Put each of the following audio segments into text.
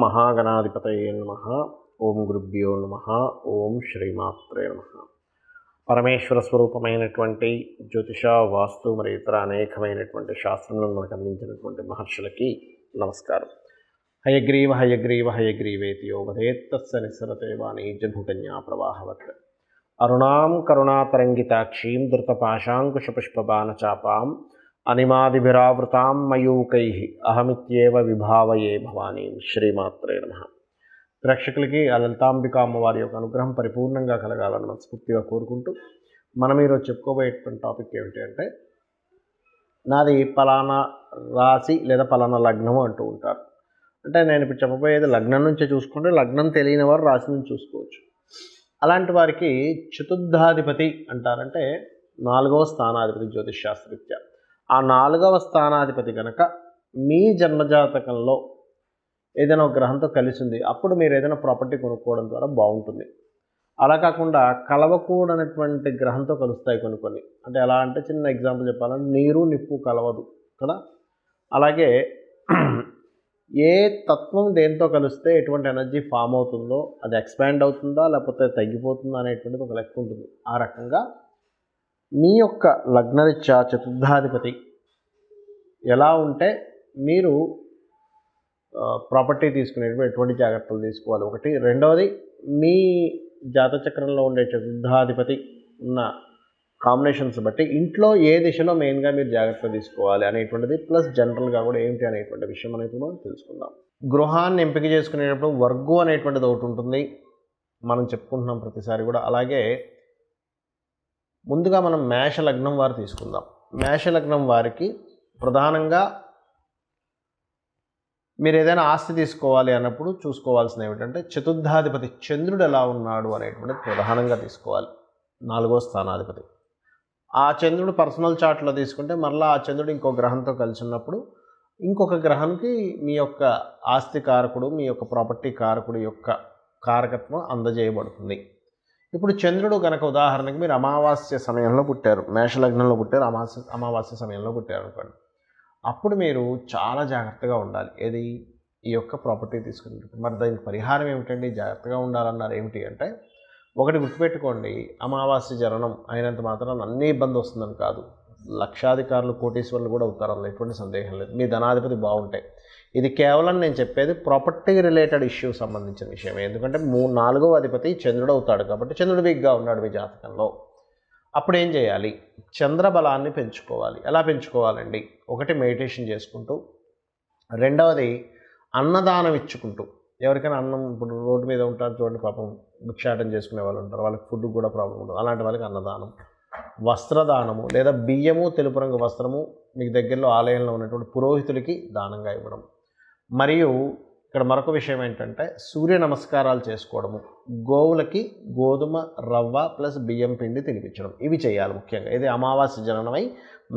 మహాగణాధిపతయే నమః. ఓం గురుభ్యో నమః. ఓం శ్రీమాత్రే నమః. పరమేశ్వర స్వరూపమైనటువంటి జ్యోతిష, వాస్తు మరియు ఇతర అనేకమైనటువంటి శాస్త్రములను మనకు అందించినటువంటి మహర్షులకి నమస్కారం. హయగ్రీవ హయగ్రీవ హయగ్రీవేతి యో వదేత్తస్స నిస్సరతే వాణీ జన్మకన్యా ప్రవాహవత్. అరుణాం కరుణాతరంగితాక్షీం ధృతపాశాంకుశపుష్పబాణచాపాం అనిమాదిభిరావృతాం మయూకైః అహమిత్యేవ విభావయే భవానీం. శ్రీమాత్రే నమః. ప్రేక్షకులకి ఆ లలితాంబిక అమ్మవారి యొక్క అనుగ్రహం పరిపూర్ణంగా కలగాలని మనస్ఫూర్తిగా కోరుకుంటూ మనం ఈరోజు చెప్పుకోబోయేటువంటి టాపిక్ ఏమిటి అంటే, నాది పలానా రాశి లేదా పలానా లగ్నము అంటూ ఉంటారు. అంటే నేను ఇప్పుడు చెప్పబోయేది లగ్నం నుంచే చూసుకుంటే, లగ్నం తెలియని వారు రాశి నుంచి చూసుకోవచ్చు. అలాంటి వారికి చతుర్థాధిపతి అంటారంటే 4వ స్థానాధిపతి జ్యోతిష్ శాస్త్రరీత్యా. ఆ 4వ స్థానాధిపతి కనుక మీ జన్మజాతకంలో ఏదైనా ఒక గ్రహంతో కలిసి ఉంది, అప్పుడు మీరు ఏదైనా ప్రాపర్టీ కొనుక్కోవడం ద్వారా బాగుంటుంది. అలా కాకుండా కలవకూడనటువంటి గ్రహంతో కలుస్తాయి కొన్ని. అంటే ఎలా అంటే, చిన్న ఎగ్జాంపుల్ చెప్పాలంటే నీరు నిప్పు కలవదు కదా. అలాగే ఏ తత్వం దేంతో కలిస్తే ఎటువంటి ఎనర్జీ ఫామ్ అవుతుందో, అది ఎక్స్పాండ్ అవుతుందా లేకపోతే తగ్గిపోతుందా అనేటువంటిది ఒక లెక్క ఉంటుంది. ఆ రకంగా మీ యొక్క లగ్నరీత్యా చతుర్థాధిపతి ఎలా ఉంటే మీరు ప్రాపర్టీ తీసుకునేటప్పుడు ఎటువంటి జాగ్రత్తలు తీసుకోవాలి ఒకటి. రెండవది, మీ జాతచక్రంలో ఉండే చతుర్థాధిపతి ఉన్న కాంబినేషన్స్ బట్టి ఇంట్లో ఏ దిశలో మెయిన్గా మీరు జాగ్రత్త తీసుకోవాలి అనేటువంటిది, ప్లస్ జనరల్గా కూడా ఏమిటి అనేటువంటి విషయం అనేది మనం తెలుసుకుందాం. గృహాన్ని ఎంపిక చేసుకునేటప్పుడు వర్గు అనేటువంటిది ఒకటి ఉంటుంది, మనం చెప్పుకుంటున్నాం ప్రతిసారి కూడా. అలాగే ముందుగా మనం మేష లగ్నం వారు తీసుకుందాం. మేష లగ్నం వారికి ప్రధానంగా మీరు ఏదైనా ఆస్తి తీసుకోవాలి అన్నప్పుడు చూసుకోవాల్సిన ఏమిటంటే, చతుర్థాధిపతి చంద్రుడు ఎలా ఉన్నాడు అనేటువంటిది ప్రధానంగా తీసుకోవాలి. 4వ స్థానాధిపతి. ఆ చంద్రుడు పర్సనల్ చార్ట్లో తీసుకుంటే మరలా ఆ చంద్రుడు ఇంకో గ్రహంతో కలిసి ఉన్నప్పుడు ఇంకొక గ్రహానికి మీ యొక్క ఆస్తి కారకుడు, మీ యొక్క ప్రాపర్టీ కారకుడు యొక్క కారకత్వం అందజేయబడుతుంది. ఇప్పుడు చంద్రుడు కనుక ఉదాహరణకి మీరు అమావాస్య సమయంలో పుట్టారు, మేషలగ్నంలో పుట్టారు, అమావాస్య సమయంలో పుట్టారు అనుకోండి, అప్పుడు మీరు చాలా జాగ్రత్తగా ఉండాలి. ఏది? ఈ యొక్క ప్రాపర్టీ తీసుకునేటప్పుడు. మరి దానికి పరిహారం ఏమిటండి? జాగ్రత్తగా ఉండాలన్నారు ఏమిటి అంటే, ఒకటి గుర్తుపెట్టుకోండి, అమావాస్య జననం అయినంత మాత్రం అన్ని ఇబ్బంది వస్తుందని కాదు. లక్షాధికారులు, కోటీశ్వరులు కూడా అవుతారు, అందులో ఎటువంటి సందేహం లేదు, మీ ధనాధిపతి బాగుంటాయి. ఇది కేవలం నేను చెప్పేది ప్రాపర్టీ రిలేటెడ్ ఇష్యూ సంబంధించిన విషయమే. ఎందుకంటే 4వ అధిపతి చంద్రుడు అవుతాడు కాబట్టి, చంద్రుడు వీక్గా ఉన్నాడు మీ జాతకంలో. అప్పుడు ఏం చేయాలి? చంద్రబలాన్ని పెంచుకోవాలి. ఎలా పెంచుకోవాలండి? ఒకటి, మెడిటేషన్ చేసుకుంటూ. రెండవది, అన్నదానం ఇచ్చుకుంటూ. ఎవరికైనా అన్నం, ఇప్పుడు రోడ్డు మీద ఉంటారు చూడండి, పాపం భిక్షాటం చేసుకునే వాళ్ళు ఉంటారు, వాళ్ళకి ఫుడ్ కూడా ప్రాబ్లం ఉంటుంది, అలాంటి వాళ్ళకి అన్నదానం. వస్త్రదానము, లేదా బియ్యము, తెలుపు రంగు వస్త్రము మీకు దగ్గరలో ఆలయంలో ఉన్నటువంటి పురోహితులకి దానంగా ఇవ్వడం. మరియు ఇక్కడ మరొక విషయం ఏంటంటే, సూర్య నమస్కారాలు చేసుకోవడము, గోవులకి గోధుమ రవ్వ ప్లస్ బియ్యం పిండి తినిపించడం. ఇవి చేయాలి ముఖ్యంగా. ఇది అమావాస్య జననమై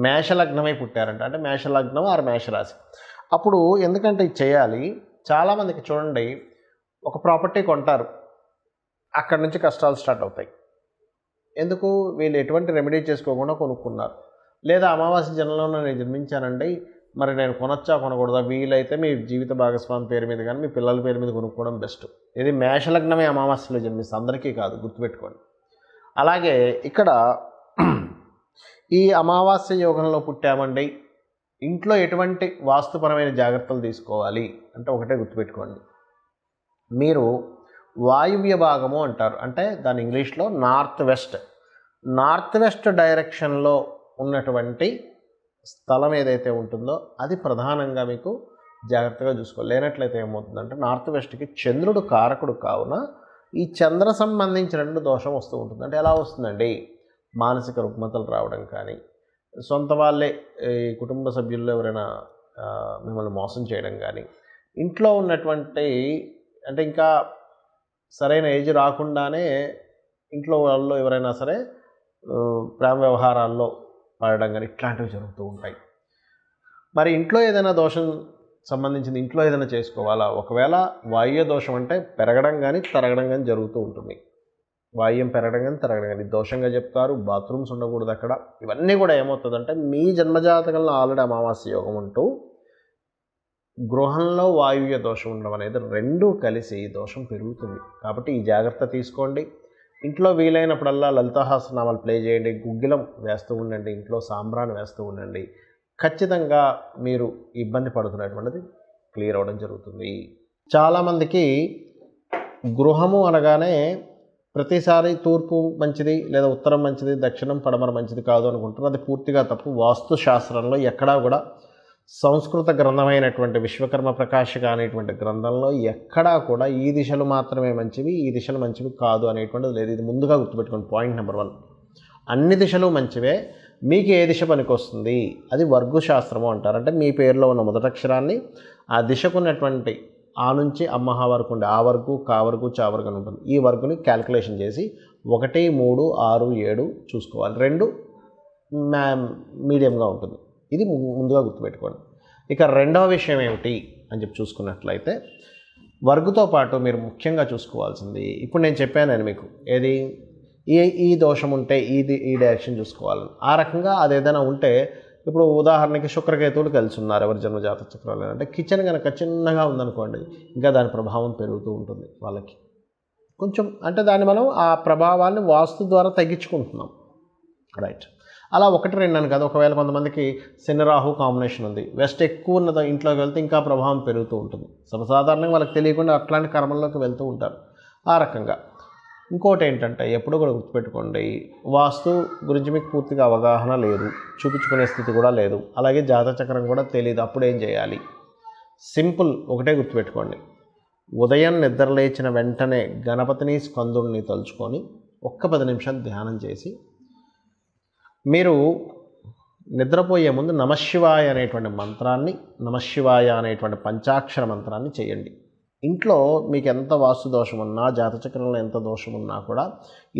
మేషలగ్నమై పుట్టారంట, అంటే మేషలగ్నం ఆరు మేషరాశి. అప్పుడు ఎందుకంటే ఇది చేయాలి, చాలామందికి చూడండి, ఒక ప్రాపర్టీ కొంటారు, అక్కడి నుంచి కష్టాలు స్టార్ట్ అవుతాయి. ఎందుకు? వీళ్ళు ఎటువంటి రెమెడీ చేసుకోకుండా కొనుక్కున్నారు. లేదా అమావాస్య జనంలో నేను జన్మించానండి, మరి నేను కొనొచ్చా కొనకూడదా? వీలైతే మీ జీవిత భాగస్వామి పేరు మీద కానీ మీ పిల్లల పేరు మీద కొనుక్కోవడం బెస్ట్. ఇది మేషలగ్నమే అమావాస్యలో జన్మిస్తే, అందరికీ కాదు, గుర్తుపెట్టుకోండి. అలాగే ఇక్కడ ఈ అమావాస్య యోగంలో పుట్టామండి, ఇంట్లో ఎటువంటి వాస్తుపరమైన జాగ్రత్తలు తీసుకోవాలి అంటే, ఒకటే గుర్తుపెట్టుకోండి, మీరు వాయువ్య భాగము అంటారు, అంటే దాని ఇంగ్లీష్లో నార్త్ వెస్ట్ డైరెక్షన్లో ఉన్నటువంటి స్థలం ఏదైతే ఉంటుందో అది ప్రధానంగా మీకు జాగ్రత్తగా చూసుకోవాలి. లేనట్లయితే ఏమవుతుందంటే, నార్త్ వెస్ట్కి చంద్రుడు కారకుడు కావున ఈ చంద్ర సంబంధించినటువంటి దోషం వస్తూ ఉంటుంది. అంటే ఎలా వస్తుందండి? మానసిక రుగ్మతలు రావడం కానీ, సొంత వాళ్ళే, ఈ కుటుంబ సభ్యుల్లో ఎవరైనా మిమ్మల్ని మోసం చేయడం కానీ, ఇంట్లో ఉన్నటువంటి, అంటే ఇంకా సరైన ఏజ్ రాకుండానే ఇంట్లో వాళ్ళు ఎవరైనా సరే ప్రేమ వ్యవహారాల్లో పడడం కానీ, ఇట్లాంటివి జరుగుతూ ఉంటాయి. మరి ఇంట్లో ఏదైనా దోషం సంబంధించింది ఇంట్లో ఏదైనా చేసుకోవాలా? ఒకవేళ వాయువ్య దోషం అంటే పెరగడం కానీ తరగడం కానీ జరుగుతూ ఉంటుంది. వాయువ్యం పెరగడం కానీ తరగడం కానీ దోషంగా చెప్తారు. బాత్రూమ్స్ ఉండకూడదు అక్కడ. ఇవన్నీ కూడా ఏమవుతుందంటే, మీ జన్మజాతకంలో ఆల్రెడీ అమావాస్య యోగం ఉంటూ గృహంలో వాయువ్య దోషం ఉండడం అనేది రెండూ కలిసి దోషం పెరుగుతుంది. కాబట్టి ఈ జాగ్రత్త తీసుకోండి. ఇంట్లో వీలైనప్పుడల్లా లలితాసహస్రనామాలు ప్లే చేయండి, గుగ్గిలం వేస్తూ ఉండండి, ఇంట్లో సాంబ్రాన్ని వేస్తూ ఉండండి. ఖచ్చితంగా మీరు ఇబ్బంది పడుతున్నటువంటిది క్లియర్ అవ్వడం జరుగుతుంది. చాలామందికి గృహము అనగానే ప్రతిసారి తూర్పు మంచిది లేదా ఉత్తరం మంచిది, దక్షిణం పడమర మంచిది కాదు అనుకుంటారు. అది పూర్తిగా తప్పు. వాస్తు శాస్త్రంలో ఎక్కడా కూడా సంస్కృత గ్రంథమైనటువంటి విశ్వకర్మ ప్రకాశిక అనేటువంటి గ్రంథంలో ఎక్కడా కూడా ఈ దిశలు మాత్రమే మంచివి, ఈ దిశలు మంచివి కాదు అనేటువంటిది లేదు. ఇది ముందుగా గుర్తుపెట్టుకోండి. పాయింట్ నెంబర్ 1, అన్ని దిశలు మంచివే. మీకు ఏ దిశ పనికొస్తుంది అది వర్గు శాస్త్రము అంటారు. అంటే మీ పేరులో ఉన్న మొదటక్షరాన్ని ఆ దిశకున్నటువంటి ఆ నుంచి అమ్మహ వరకు ఉండే ఆ వర్గు, కా వర్గు, చా వర్గు అని ఉంటుంది. ఈ వర్గుని క్యాలిక్యులేషన్ చేసి 1, 3, 6, 7 చూసుకోవాలి. 2 మీడియంగా ఉంటుంది. ఇది ముందుగా గుర్తుపెట్టుకోండి. ఇక రెండవ విషయం ఏమిటి అని చెప్పి చూసుకున్నట్లయితే వర్గుతో పాటు మీరు ముఖ్యంగా చూసుకోవాల్సింది, ఇప్పుడు నేను చెప్పాను మీకు ఏది, ఈ దోషం ఉంటే ఈ డైరెక్షన్ చూసుకోవాలి. ఆ రకంగా అది ఏదైనా ఉంటే, ఇప్పుడు ఉదాహరణకి శుక్రకేతువులు కలిసి ఉన్నారు ఎవరి జన్మజాతక చక్రాలు అంటే కిచెన్ కనుక చిన్నగా ఉందనుకోండి, ఇంకా దాని ప్రభావం పెరుగుతూ ఉంటుంది వాళ్ళకి కొంచెం. అంటే దాన్ని మనం ఆ ప్రభావాన్ని వాస్తు ద్వారా తగ్గించుకుంటున్నాం. రైట్. అలా 1, 2 అని కాదు. ఒకవేళ కొంతమందికి శని రాహు కాంబినేషన్ ఉంది, వెస్ట్ ఎక్కువ ఉన్నది ఇంట్లోకి వెళ్తే ఇంకా ప్రభావం పెరుగుతూ ఉంటుంది. సర్వసాధారణంగా వాళ్ళకి తెలియకుండా అట్లాంటి కర్మల్లోకి వెళ్తూ ఉంటారు. ఆ రకంగా ఇంకోటి ఏంటంటే ఎప్పుడు కూడా గుర్తుపెట్టుకోండి, వాస్తు గురించి మీకు పూర్తిగా అవగాహన లేదు, చూపించుకునే స్థితి కూడా లేదు, అలాగే జాతచక్రం కూడా తెలియదు. అప్పుడు ఏం చేయాలి? సింపుల్, ఒకటే గుర్తుపెట్టుకోండి. ఉదయం నిద్రలేచిన వెంటనే గణపతిని స్కందుడిని తలుచుకొని 10 నిమిషాలు ధ్యానం చేసి మీరు నిద్రపోయే ముందు నమశివాయ అనేటువంటి మంత్రాన్ని, నమశివాయ అనేటువంటి పంచాక్షర మంత్రాన్ని చేయండి. ఇంట్లో మీకు ఎంత వాస్తు దోషం ఉన్నా, జాతచక్రంలో ఎంత దోషం ఉన్నా కూడా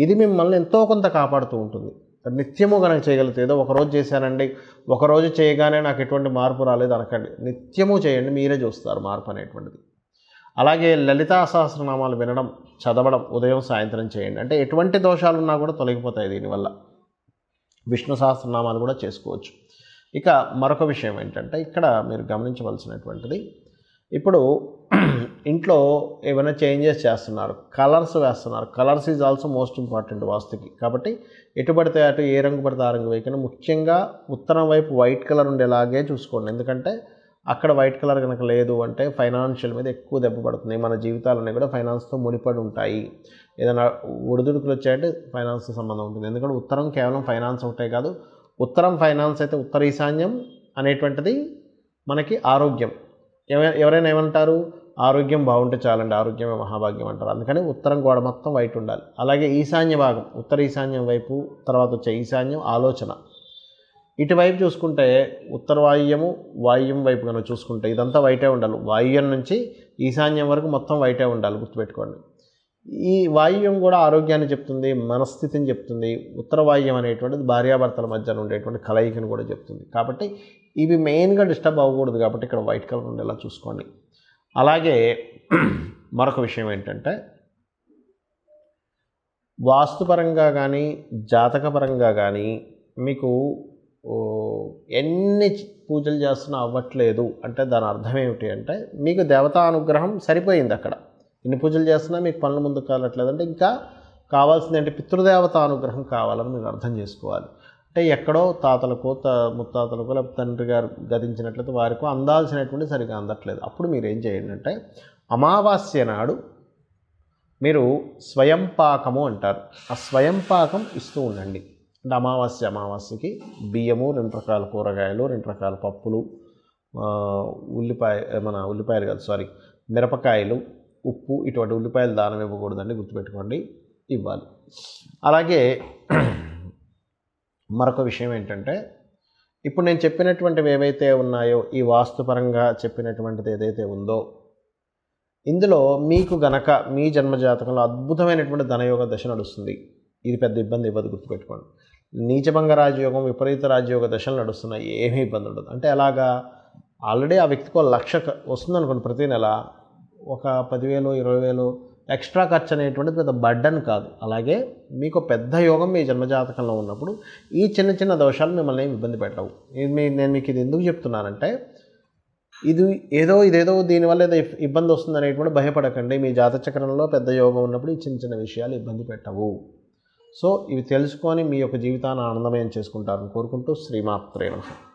ఇది మిమ్మల్ని ఎంతో కొంత కాపాడుతూ ఉంటుంది. నిత్యము కనుక చేయగలిగితే, ఏదో ఒకరోజు చేశానండి, ఒకరోజు చేయగానే నాకు ఎటువంటి మార్పు రాలేదు అనకండి. నిత్యము చేయండి, మీరే చూస్తారు మార్పు అనేటువంటిది. అలాగే లలితా సహస్రనామాలు వినడం, చదవడం ఉదయం సాయంత్రం చేయండి. అంటే ఎటువంటి దోషాలున్నా కూడా తొలగిపోతాయి దీనివల్ల. విష్ణు సహస్రనామాలు కూడా చేసుకోవచ్చు. ఇక మరొక విషయం ఏంటంటే ఇక్కడ మీరు గమనించవలసినటువంటిది, ఇప్పుడు ఇంట్లో ఏమైనా చేంజెస్ చేస్తున్నారు, కలర్స్ వేస్తున్నారు. Colours is also most important వాస్తుకి. కాబట్టి ఎటు పడితే అటు ఏ రంగు పడితే ఆ రంగు వేయకుండా ముఖ్యంగా ఉత్తరం వైపు వైట్ కలర్ ఉండేలాగే చూసుకోండి. ఎందుకంటే అక్కడ వైట్ కలర్ కనుక లేదు అంటే ఫైనాన్షియల్ మీద ఎక్కువ దెబ్బ పడుతుంది. మన జీవితాలన్నీ కూడా ఫైనాన్స్తో ముడిపడి ఉంటాయి. ఏదైనా ఒడిదుడుకులు వచ్చాయంటే ఫైనాన్స్తో సంబంధం ఉంటుంది. ఎందుకంటే ఉత్తరం కేవలం ఫైనాన్స్ ఒకటే కాదు, ఉత్తరం ఫైనాన్స్ అయితే ఉత్తర ఈశాన్యం అనేటువంటిది మనకి ఆరోగ్యం. ఎవరైనా ఏమంటారు, ఆరోగ్యం బాగుంటే చాలండి, ఆరోగ్యమే మహాభాగ్యం అంటారు. అందుకని ఉత్తరం గోడ మొత్తం వైట్ ఉండాలి. అలాగే ఈశాన్య భాగం, ఉత్తర ఈశాన్యం వైపు తర్వాత వచ్చే ఈశాన్యం ఆలోచన, ఇటువైపు చూసుకుంటే ఉత్తర వాయువ్యము, వాయువ్యం వైపు కనుక చూసుకుంటే ఇదంతా వైటే ఉండాలి. వాయువ్యం నుంచి ఈశాన్యం వరకు మొత్తం వైటే ఉండాలి, గుర్తుపెట్టుకోండి. ఈ వాయువ్యం కూడా ఆరోగ్యాన్ని చెప్తుంది, మనస్థితిని చెప్తుంది. ఉత్తర వాయువ్యం అనేటువంటిది భార్యాభర్తల మధ్య ఉండేటువంటి కలయికను కూడా చెప్తుంది. కాబట్టి ఇవి మెయిన్గా డిస్టర్బ్ అవ్వకూడదు. కాబట్టి ఇక్కడ వైట్ కలర్ ఉండేలా చూసుకోండి. అలాగే మరొక విషయం ఏంటంటే వాస్తుపరంగా కానీ జాతకపరంగా కానీ మీకు ఎన్ని పూజలు చేస్తున్నా అవ్వట్లేదు అంటే దాని అర్థం ఏమిటి అంటే మీకు దేవతా అనుగ్రహం సరిపోయింది. అక్కడ ఎన్ని పూజలు చేస్తున్నా మీకు పనులు ముందుకు కావట్లేదు అంటే ఇంకా కావాల్సింది అంటే పితృదేవత అనుగ్రహం కావాలని మీరు అర్థం చేసుకోవాలి. అంటే ఎక్కడో తాతలకు ముత్తాతలకు లేకపోతే తండ్రి గారు గతించినట్లయితే వారికి అందాల్సినటువంటి సరిగా అందట్లేదు. అప్పుడు మీరు ఏం చేయండి అంటే అమావాస్య నాడు మీరు స్వయం పాకము అంటారు, ఆ స్వయం పాకం ఇస్తూ ఉండండి. అంటే అమావాస్యకి బియ్యము, 2 రకాల కూరగాయలు, 2 రకాల పప్పులు, ఉల్లిపాయలు కాదు సారీ మిరపకాయలు, ఉప్పు, ఇటువంటి ఉల్లిపాయలు దానం ఇవ్వకూడదండి, గుర్తుపెట్టుకోండి, ఇవ్వాలి. అలాగే మరొక విషయం ఏంటంటే ఇప్పుడు నేను చెప్పినటువంటివి ఏవైతే ఉన్నాయో ఈ వాస్తుపరంగా చెప్పినటువంటిది ఏదైతే ఉందో ఇందులో మీకు గనక మీ జన్మజాతకంలో అద్భుతమైనటువంటి ధనయోగ దశ నడుస్తుంది. ఇది పెద్ద ఇబ్బంది ఇవ్వదు, గుర్తుపెట్టుకోండి. నీచభంగ రాజయోగం, విపరీత రాజయోగ దశలు నడుస్తున్నాయి, ఏమీ ఇబ్బంది ఉండదు. అంటే అలాగా ఆల్రెడీ ఆ వ్యక్తికి 1,00,000 వస్తుందనుకోండి ప్రతి నెల, ఒక 10,000 20,000 ఎక్స్ట్రా ఖర్చు అనేటువంటిది పెద్ద బర్డన్ కాదు. అలాగే మీకు పెద్ద యోగం మీ జన్మజాతకంలో ఉన్నప్పుడు ఈ చిన్న చిన్న దోషాలు మిమ్మల్ని ఇబ్బంది పెట్టవు. నేను మీకు ఇది ఎందుకు చెప్తున్నానంటే ఇదేదో దీనివల్ల ఏదో ఇబ్బంది వస్తుంది అనేటువంటి భయపడకండి. మీ జాతచక్రంలో పెద్ద యోగం ఉన్నప్పుడు ఈ చిన్న చిన్న విషయాలు ఇబ్బంది పెట్టవు. సో ఇవి తెలుసుకొని మీ యొక్క జీవితాన్ని ఆనందమయం చేసుకుంటారని కోరుకుంటూ శ్రీమాత్రే నమః.